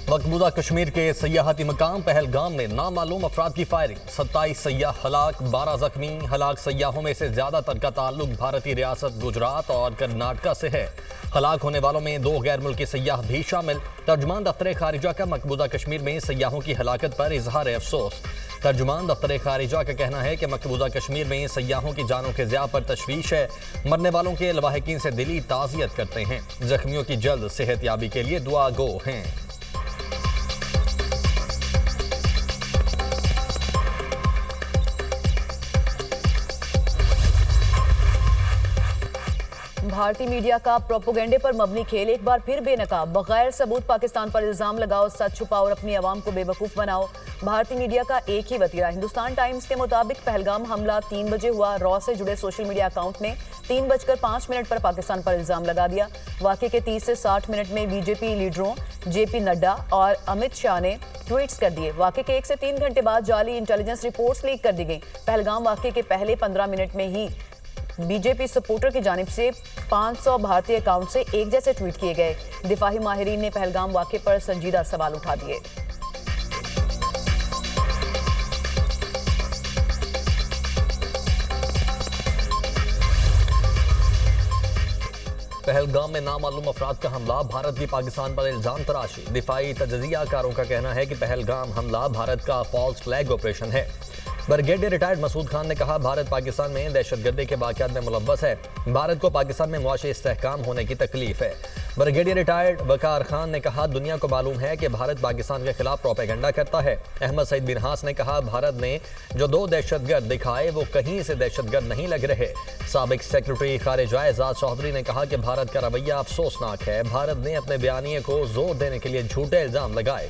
मकबूजा कश्मीर के सयाहती मकाम पहलगाम में नामालूम अफराद की फायरिंग, 27 सयाह हलाक, 12 जख्मी। हलाक सयाहों में से ज्यादातर का ताल्लुक भारतीय रियासत गुजरात और कर्नाटका से है। हलाक होने वालों में 2 गैर मुल्की सयाह भी शामिल। तर्जुमान दफ्तर खारिजा का मकबूजा कश्मीर में सयाहों की हलाकत पर इजहार अफसोस। तर्जुमान दफ्तर खारिजा का कहना है कि मकबूजा कश्मीर में सयाहों की जानों के ज़िया पर तशवीश है। मरने वालों के लवाहिकीन से दिली ताज़ियत करते हैं। जख्मियों की जल्द सेहतयाबी के लिए दुआ गो हैं। भारतीय मीडिया का प्रोपोगेंडे पर मबनी खेल एक बार फिर बेनकाब। बगैर सबूत पाकिस्तान पर इल्जाम लगाओ, सच छुपाओ और अपनी आवाम को बेवकूफ बनाओ। भारतीय मीडिया का एक ही वतीरा। हिंदुस्तान टाइम्स के मुताबिक पहलगाम हमला 3 बजे हुआ। रॉ से जुड़े सोशल मीडिया अकाउंट ने 3:05 पर पाकिस्तान पर इल्जाम लगा दिया। वाकये के 30 से 60 मिनट में बीजेपी लीडरों जेपी नड्डा और अमित शाह ने ट्वीट्स कर दिए। वाकये के 1 से 3 घंटे बाद जाली इंटेलिजेंस रिपोर्ट्स लीक कर दी गई। पहलगाम वाकये के पहले 15 मिनट में ही बीजेपी सपोर्टर की जानिब से 500 भारतीय अकाउंट से एक जैसे ट्वीट किए गए। दिफाही माहिरीन ने पहलगाम वाक़े पर संजीदा सवाल उठा दिए। पहलगाम में नामालूम अफराद का हमला, भारत की पाकिस्तान पर इल्जाम तराशी। दिफाई तजज़ियाकारों का कहना है कि पहलगाम हमला भारत का फॉल्स फ्लैग ऑपरेशन है। ब्रिगेडियर रिटायर्ड मसूद खान ने कहा, भारत पाकिस्तान में दहशतगर्दी के वाक़यात में मुलव्वस है। भारत को पाकिस्तान में मुआशी इस्तेहकाम होने की तकलीफ है। ब्रिगेडियर रिटायर्ड वकार खान ने कहा, दुनिया को मालूम है कि भारत पाकिस्तान के खिलाफ प्रोपेगेंडा करता है। अहमद सईद बिनहास ने कहा, भारत ने जो 2 दहशतगर्द दिखाए वो कहीं से दहशतगर्द नहीं लग रहे। साबिक सेक्रेटरी खारिजा एजाज चौधरी ने कहा कि भारत का रवैया अफसोसनाक है। भारत ने अपने बयानिए को जोर देने के लिए झूठे इल्जाम लगाए।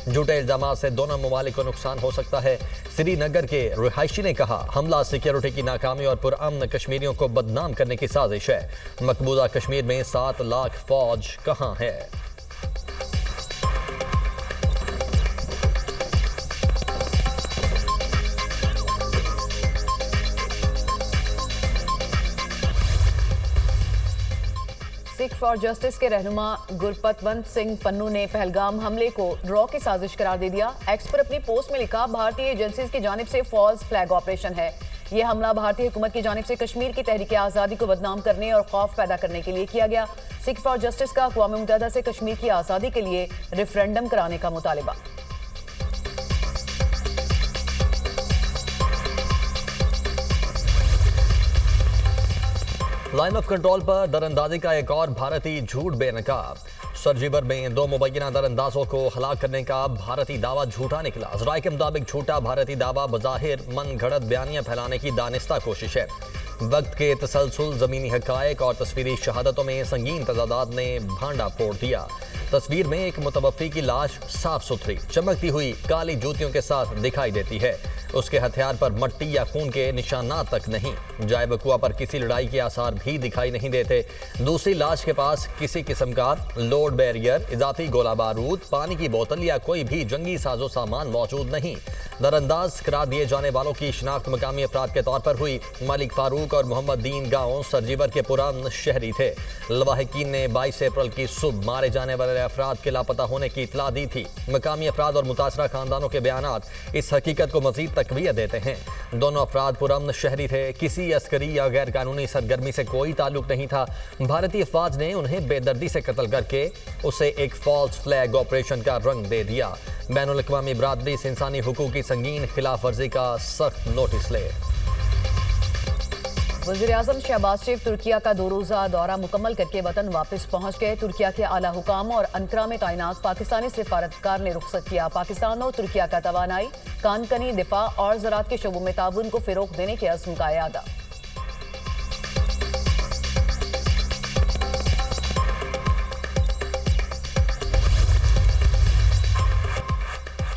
झूठे इल्जाम से दोनों ममालिक को नुकसान हो सकता है। श्रीनगर के रिहायशी ने कहा, हमला सिक्योरिटी की नाकामी और पुरअमन कश्मीरियों को बदनाम करने की साजिश है। मकबूजा कश्मीर में 7 लाख फौज कहां है? सिख फॉर जस्टिस के रहनुमा गुरपतवंत सिंह पन्नू ने पहलगाम हमले को ड्रॉ की साजिश करार दे दिया। एक्स पर अपनी पोस्ट में लिखा, भारतीय एजेंसीज की जानिब से फॉल्स फ्लैग ऑपरेशन है। यह हमला भारतीय हुकूमत की जानिब से कश्मीर की तहरीक आज़ादी को बदनाम करने और खौफ पैदा करने के लिए किया गया। सिख फॉर जस्टिस का अक़वाम मुत्तहिदा से कश्मीर की आज़ादी के लिए रेफरेंडम कराने का मुतालिबा। लाइन ऑफ कंट्रोल पर दरअंदाजी का एक और भारतीय झूठ बेनकाब। सरजीवर में 2 मुबैना दरअंदाजों को हलाक करने का भारतीय दावा झूठा निकला। ज़राए के मुताबिक झूठा भारतीय दावा बज़ाहिर मन घड़त बयानियां फैलाने की दानिस्ता कोशिश है। वक्त के तसलसल ज़मीनी हक़ाइक़ और तस्वीरी शहादतों में संगीन तजादात ने भांडा फोड़ दिया। तस्वीर में एक मुतवफ़ी की लाश साफ सुथरी चमकती हुई काली जूतियों के साथ दिखाई देती है। उसके हथियार पर मट्टी या खून के निशानात तक नहीं। जाए वकुआ पर किसी लड़ाई के आसार भी दिखाई नहीं देते। दूसरी लाश के पास किसी किस्म का लोड बैरियर, इजाफी गोला बारूद, पानी की बोतल या कोई भी जंगी साजो सामान मौजूद नहीं। दरअंदाज करार दिए जाने वालों की शिनाख्त मकामी अफराद के तौर पर हुई। मलिक फारूक और मोहम्मद दीन गांव सरजीवर के पुरान शहरी थे। लवाहिकीन ने 22 अप्रैल की सुबह मारे जाने वाले अफराद के लापता होने की इतला दी थी। मकामी अफराद और मुतासरा खानदानों के बयानात इस हकीकत को मजीद तकवीयत देते हैं। दोनों अफराद पुरअमन शहरी थे। किसी अस्करी या गैर कानूनी सरगर्मी से कोई ताल्लुक नहीं था। भारतीय फौज ने उन्हें बेदर्दी से कत्ल करके उसे एक फॉल्स फ्लैग ऑपरेशन का रंग दे दिया। बैनुल अक़वामी बरादरी से इंसानी हुकूक की संगीन खिलाफ वर्जी का सख्त नोटिस ले। वज़ीर-ए-आज़म शहबाज शरीफ तुर्किया का 2 रोज़ा दौरा मुकम्मल करके वतन वापस पहुंच गए। तुर्किया के आला हुकाम और अंकरा में तैनात पाकिस्तानी सिफारतकार ने रुखसत किया। पाकिस्तान और तुर्किया का तवानाई, कानकनी, दिफा और ज़राअत के शोबों में ताउन को फ़रोग़ देने के अज़्म का इआदा।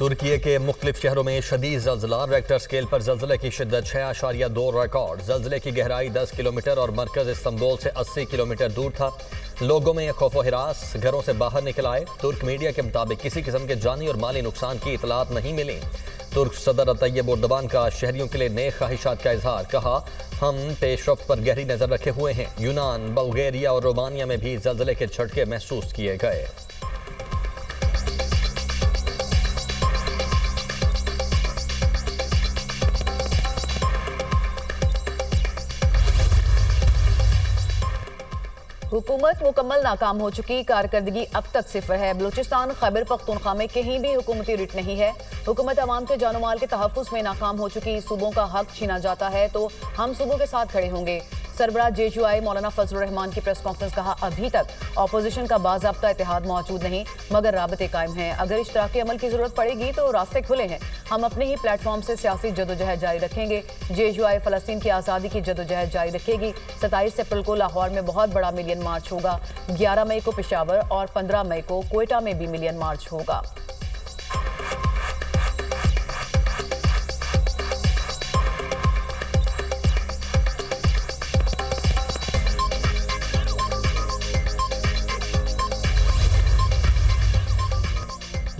तुर्की के मुख्तलिफ शहरों में शदीद ज़ल्ज़ला, रेक्टर स्केल पर ज़ल्ज़ले की शिद्दत 6.2 रिकॉर्ड। ज़ल्ज़ले की गहराई 10 किलोमीटर और मरकज़ इस्तांबुल से 80 किलोमीटर दूर था। लोगों में खौफ व हिरास, घरों से बाहर निकल आए। तुर्क मीडिया के मुताबिक किसी किस्म के जानी और माली नुकसान की इतलात नहीं मिली। तुर्क सदर तैयब एर्दोगान का शहरियों के लिए नए ख्वाहिशात का इजहार। कहा, हम पेशरफ्त पर गहरी नज़र रखे हुए हैं। यूनान, बल्गेरिया और रोमानिया में भी ज़ल्ज़ले के झटके महसूस किए गए। हुकूमत मुकम्मल नाकाम हो चुकी, कारकर्दगी अब तक सिफर है। बलूचिस्तान खैबर पख्तूनख्वा में कहीं भी हुकूमती रिट नहीं है। हुकूमत अवाम के जानो माल के तहफ़्फ़ुज़ में नाकाम हो चुकी, सूबों का हक छीना जाता है तो हम सूबों के साथ खड़े होंगे। सरबराह JUI मौलाना फजलुर रहमान की प्रेस कॉन्फ्रेंस कहा, अभी तक अपोजिशन का बाज़ाब्ता इत्तेहाद मौजूद नहीं मगर राबते कायम हैं। अगर इश्तराकी अमल की जरूरत पड़ेगी तो रास्ते खुले हैं। हम अपने ही प्लेटफॉर्म से सियासी जदोजहद जारी रखेंगे। JUI फ़लस्तीन की आज़ादी की जदोजहद जारी रखेगी। 27 अप्रैल को लाहौर में बहुत बड़ा मिलियन मार्च होगा। 11 मई को पेशावर और 15 मई को क्वेटा में भी मिलियन मार्च होगा।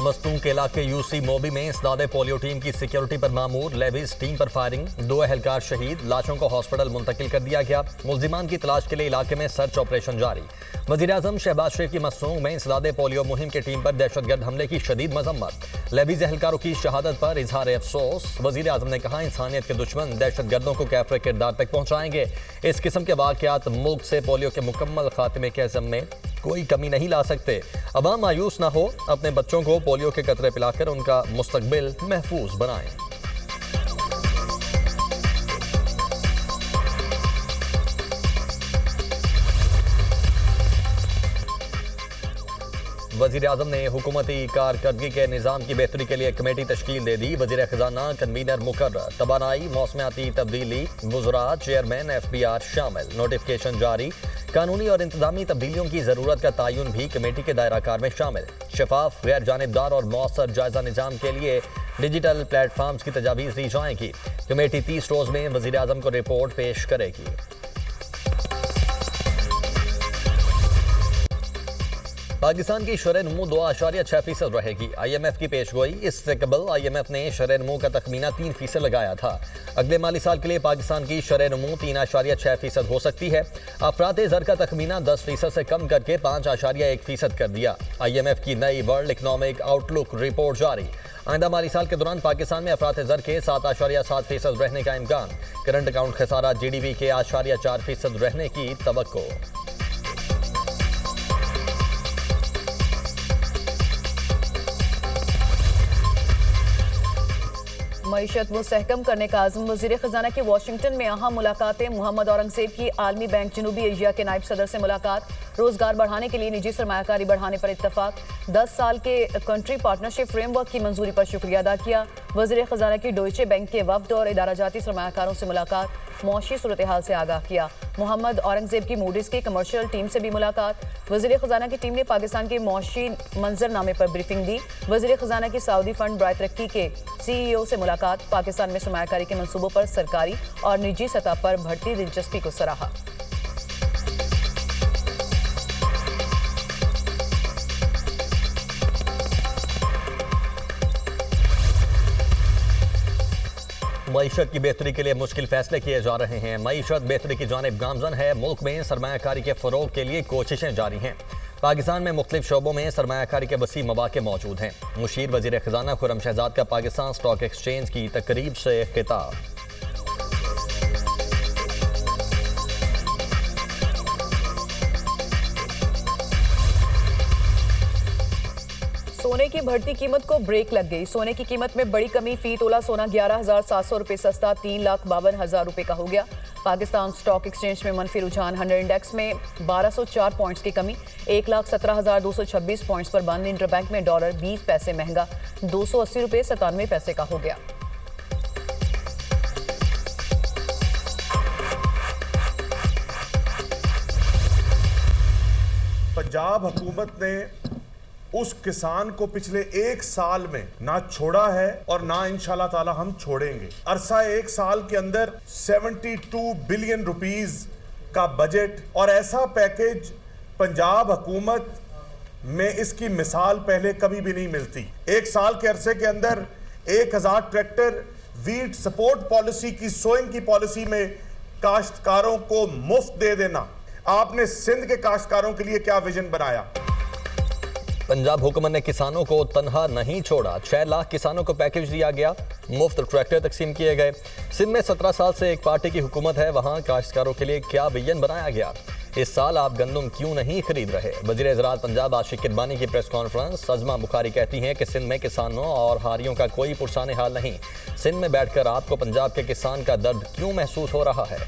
मस्तूम के इलाके UC मोबी में इंसदादे पोलियो टीम की सिक्योरिटी पर मामूर, लेविस टीम पर फायरिंग, 2 अहलकार शहीद, लाशों को हॉस्पिटल मुंतकिल कर दिया गया। मुल्जिमान की तलाश के लिए इलाके में सर्च ऑपरेशन जारी। वज़ीर-ए-आज़म शहबाज शरीफ की मस्तूम में इंसदादे पोलियो मुहिम की टीम पर दहशतगर्द हमले की शदीद मजम्मत। लेविस अहलकारों की शहादत पर इजहार अफसोस। वज़ीर-ए-आज़म ने कहा, इंसानियत के दुश्मन दहशतगर्दों को कैफरे किरदार तक पहुंचाएंगे। इस किस्म के वाक़यात मुल्क से पोलियो के मुकम्मल खात्मे के अज़म में कोई कमी नहीं ला सकते। अवाम मायूस ना हो, अपने बच्चों को पोलियो के कतरे पिलाकर उनका मुस्तकबिल महफूज बनाएं। वज़ीर-ए-आज़म ने हुकूमती कारकर्दगी के निज़ाम की बेहतरी के लिए कमेटी तश्कील दे दी। वज़ीर ख़जाना कन्वीनर मुकर्रर, तबानाई मौसमियाती तब्दीली वज़रा चेयरमैन FBR शामिल। नोटिफिकेशन जारी। कानूनी और इंतजामी तब्दीलियों की ज़रूरत का तयन भी कमेटी के दायराकार में शामिल। शफाफ, गैर जानिबदार और मौसर जायजा निज़ाम के लिए डिजिटल प्लेटफॉर्म्स की तजावीज़ दी जाएंगी। कमेटी 30 रोज़ में वज़ीर-ए-आज़म को रिपोर्ट पेश करेगी। पाकिस्तान की शरह नमू 2.6% रहेगी। IMF की पेशगोई। इससे कबल IMF ने शरह नमू का तखमीना 3% लगाया था। अगले माली साल के लिए पाकिस्तान की शरह नमू 3.6% हो सकती है। अफरात ज़र का तखमीना 10% से कम करके 5.1% कर दिया। IMF की नई वर्ल्ड इकनॉमिक आउटलुक रिपोर्ट जारी। आइंदा माली साल के दौरान पाकिस्तान में अफरात ज़र के 7.7% रहने का इम्कान। करंट अकाउंट खसारा GDP के 8.4% रहने की तवक्को। मईशत मुस्तहकम करने का आज़म। वज़ीर ख़जाना की वाशिंगटन में अहम मुलाकातें। मोहम्मद औरंगज़ेब की आलमी बैंक जनूबी एशिया के नायब सदर से मुलाकात। रोजगार बढ़ाने के लिए निजी सरमायाकारी बढ़ाने पर इत्तफाक। 10 साल के कंट्री पार्टनरशिप फ्रेमवर्क की मंजूरी पर शुक्रिया अदा किया। वज़ीर ख़जाना की डोइचे बैंक के वफ्द और इदाराजाती सरमायाकारों से मुलाकात। मौशी सूरत हाल से आगाह किया। मोहम्मद औरंगज़ेब की मूडीज़ की कमर्शियल टीम से भी मुलाकात। वज़ीर ख़जाना की टीम ने पाकिस्तान के मौशी मंजरनामे पर ब्रीफिंग दी। वज़ीर ख़जाना की सऊदी फंड बराए तरक्की के CEO से मुलाकात। पाकिस्तान में सरमायाकारी के मंसूबों पर सरकारी और निजी सतह पर बढ़ती दिलचस्पी को सराहा। मईशत की बेहतरी के लिए मुश्किल फैसले किए जा रहे हैं। मईशत बेहतरी की जानिब गामजन है। मुल्क में सरमायाकारी के फ़रोग के लिए कोशिशें जारी हैं। पाकिस्तान में मुख्तलिफ शोबों में सरमायाकारी के वसी मौक़े मौजूद हैं। मुशीर वज़ीर ख़जाना खुर्रम शहजाद का पाकिस्तान स्टॉक एक्सचेंज की तकरीब से खिताब। सोने की बढ़ती कीमत को ब्रेक लग गई। सोने की कीमत में बड़ी कमी। फी तोला सोना 11,700 रुपये सस्ता 3,52,000 रुपये का हो गया। पाकिस्तान स्टॉक एक्सचेंज में मनफी रुझान। 100 इंडेक्स में 1204 पॉइंट्स की कमी। 1,17,226 पॉइंट्स पर बंद। इंटरबैंक में डॉलर 20 पैसे महंगा 280 रुपये 97 पैसे का हो गया। पंजाब हुकूमत ने उस किसान को पिछले 1 साल में ना छोड़ा है और ना इंशाल्लाह ताला हम छोड़ेंगे। अरसा 1 साल के अंदर 72 बिलियन रुपीस का बजट और ऐसा पैकेज पंजाब हुकूमत में इसकी मिसाल पहले कभी भी नहीं मिलती। 1 साल के अरसे के अंदर 1000 ट्रैक्टर वीट सपोर्ट पॉलिसी की सोइंग की पॉलिसी में काश्तकारों को मुफ्त दे देना। आपने सिंध के काश्तकारों के लिए क्या विजन बनाया? पंजाब हुकूमत ने किसानों को तनहा नहीं छोड़ा। 6 लाख किसानों को पैकेज दिया गया। मुफ्त ट्रैक्टर तकसीम किए गए। सिंध में 17 साल से एक पार्टी की हुकूमत है। वहां काश्तकारों के लिए क्या विजन बनाया गया? इस साल आप गंदम क्यों नहीं खरीद रहे? वज़ीर ज़राअत पंजाब आशिक किरमानी की प्रेस कॉन्फ्रेंस। सजमा बुखारी कहती हैं कि सिंध में किसानों और हारियों का कोई पुरसाने हाल नहीं। सिंध में बैठकर आपको पंजाब के किसान का दर्द क्यों महसूस हो रहा है?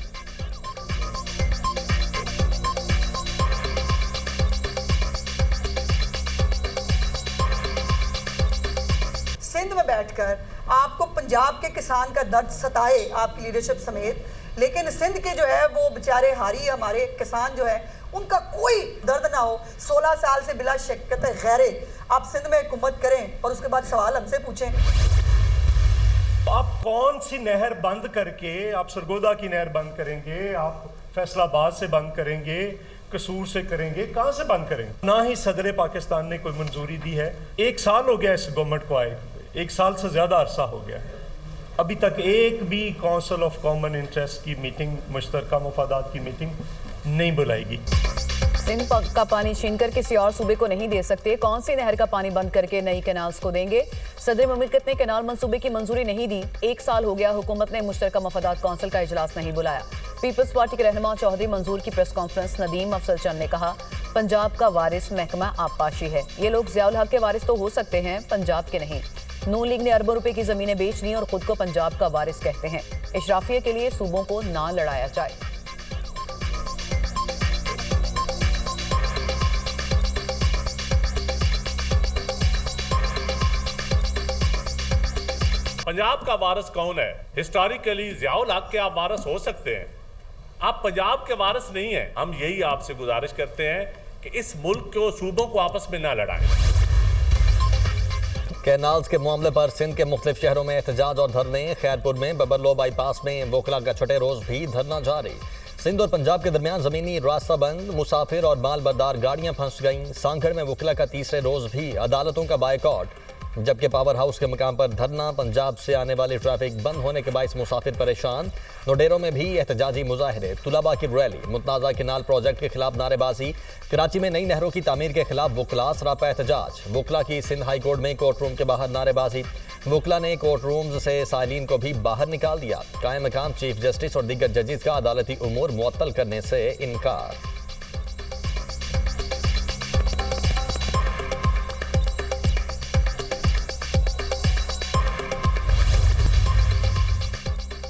सिंध में बैठकर आपको पंजाब के किसान का दर्द सताए आपकी लीडरशिप समेत, लेकिन सिंध के जो है वो बेचारे हारी हमारे किसान जो है उनका कोई दर्द ना हो। 16 साल से बिला शिक्कत गैरे आप सिंध में हुकूमत करें और उसके बाद सवाल हमसे पूछें। आप कौन सी नहर बंद करके, आप सरगोदा की नहर बंद करेंगे, आप फैसलाबाद से बंद करेंगे, कसूर से करेंगे, कहां से बंद करेंगे? ना ही सदर पाकिस्तान ने कोई मंजूरी दी है। 1 साल हो गया इस गवर्नमेंट को आए, 1 साल से ज्यादा अरसा हो गया, अभी तक एक भी काउंसिल ऑफ कॉमन इंटरेस्ट की मीटिंग, मुश्तरका मुफादात की मीटिंग नहीं बुलाएगी। सिंध का पानी छीनकर किसी और सूबे को नहीं दे सकते। कौन सी नहर का पानी बंद करके नई कैनाल्स को देंगे? सदर मुमलिकत ने कैनाल मंसूबे की मंजूरी नहीं दी। 1 साल हो गया, हुकूमत ने मुश्तरका मुफादात काउंसिल का इजलास नहीं बुलाया। पीपल्स पार्टी के रहनुमा चौधरी मंजूर की प्रेस कॉन्फ्रेंस। नदीम अफजल चंद ने कहा, पंजाब का वारिस महकमा आबपाशी है। ये लोग ज़ियाउल हक के वारिस तो हो सकते हैं, पंजाब के नहीं। नून लीग ने अरबों रुपए की जमीनें बेच दी और खुद को पंजाब का वारिस कहते हैं। इशराफिया के लिए सूबों को ना लड़ाया जाए। पंजाब का वारिस कौन है? हिस्टोरिकली ज़ियाउल हक के आप वारिस हो सकते हैं, आप पंजाब के वारिस नहीं हैं। हम यही आपसे गुजारिश करते हैं कि इस मुल्क को, सूबों को आपस में ना लड़ाएं। कैनाल्स के मामले पर सिंध के मुख्तलिफ शहरों में एहतजाज और धरने। खैरपुर में बबरलो बाईपास में वोकला का छठे रोज भी धरना जारी। सिंध और पंजाब के दरमियान जमीनी रास्ता बंद, मुसाफिर और माल बरदार गाड़ियां फंस गईं। सांगड़ में वोकला का तीसरे रोज भी अदालतों का बायकॉट, जबकि पावर हाउस के मकाम पर धरना। पंजाब से आने वाली ट्रैफिक बंद होने के बायस मुसाफिर परेशान। नोडेरों में भी एहतजाजी मुजाहरे, तुलबा की रैली, मुतनाज़ा केनाल प्रोजेक्ट के खिलाफ नारेबाजी। कराची में नई नहरों की तामीर के खिलाफ वोकला सरापा एहतजाज। वोकला की सिंध हाई कोर्ट में कोर्ट रूम के बाहर नारेबाजी। वोकला ने कोर्ट रूम से साइलिन को भी बाहर निकाल दिया। कायम मकाम चीफ जस्टिस और दीगर जजेस का अदालती उमूर मुअत्तल करने से इनकार।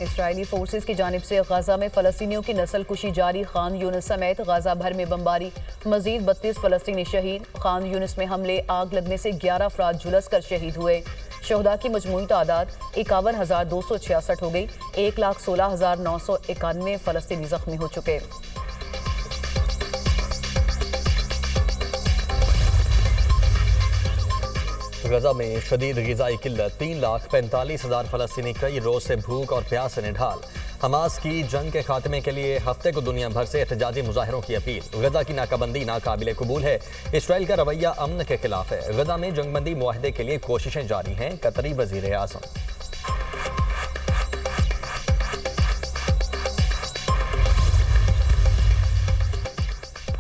इस्राइली फोर्सेस की जानिब से गाजा में फलस्तीनियों की नस्ल कुशी जारी। खान यूनिस समेत गाजा भर में बमबारी, मजीद 32 फलस्तीनी शहीद। खान यूनिस में हमले, आग लगने से 11 अफराद झुलस कर शहीद हुए। शहदा की मजमूई तादाद 51,266 हो गई। 1,16,991 फलस्तीनी जख्मी हो चुके। गजा में शदीद ग़िज़ाई किल्लत, 3,45,000 फ़लस्तीनी कई रोज से भूख और प्यास से निढाल। हमास की जंग के खात्मे के लिए हफ्ते को दुनिया भर से एहतजाजी मुजाहरों की अपील। गजा की नाकाबंदी नाकाबिले कबूल है। इसराइल का रवैया अमन के खिलाफ है। गजा में जंगबंदी मुआहदे के लिए कोशिशें जारी हैं। कतरी वज़ीर आज़म।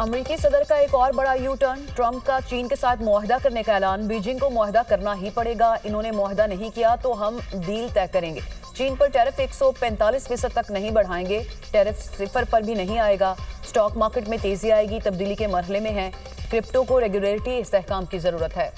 अमेरिकी सदर का एक और बड़ा यू टर्न। ट्रंप का चीन के साथ मुआहदा करने का ऐलान। बीजिंग को मुआहदा करना ही पड़ेगा, इन्होंने मुआहदा नहीं किया तो हम डील तय करेंगे। चीन पर टैरिफ 145% तक नहीं बढ़ाएंगे, टैरिफ 0 पर भी नहीं आएगा। स्टॉक मार्केट में तेजी आएगी, तब्दीली के मरहले में है। क्रिप्टो को रेगुलेटरी इस्तेहकाम की जरूरत है।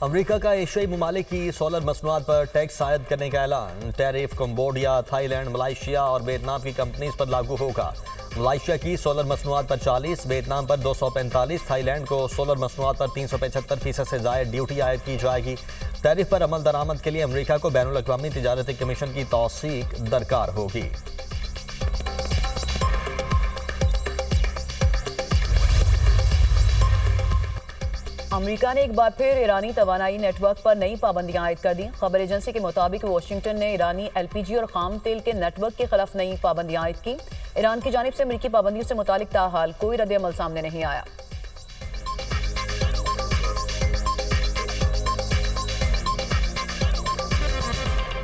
अमेरिका का एशियाई ममालिक की सोलर मसनूआत पर टैक्स आयद करने का ऐलान। टैरिफ कंबोडिया, थाईलैंड, मलाइशिया और वियतनाम की कंपनीज पर लागू होगा। मलाइशिया की सोलर मसनूआत पर 40, वियतनाम पर 245, थाईलैंड को सोलर मसनूआत पर 375% से ज़ायद ड्यूटी आयद की जाएगी। टैरिफ पर अमल दरामद के लिए अमेरिका को बैनुल अक़वामी तिजारती कमीशन की तौसीक दरकार होगी। अमेरिका ने एक बार फिर ईरानी तवानाई नेटवर्क पर नई पाबंदियां आयद कर दी। खबर एजेंसी के मुताबिक वाशिंगटन ने ईरानी LPG और खाम तेल के नेटवर्क के खिलाफ नई पाबंदियां आयद की। ईरान की जानिब से अमेरिकी पाबंदियों से मुतालिक ताहाल कोई रद्द-ए-अमल सामने नहीं आया।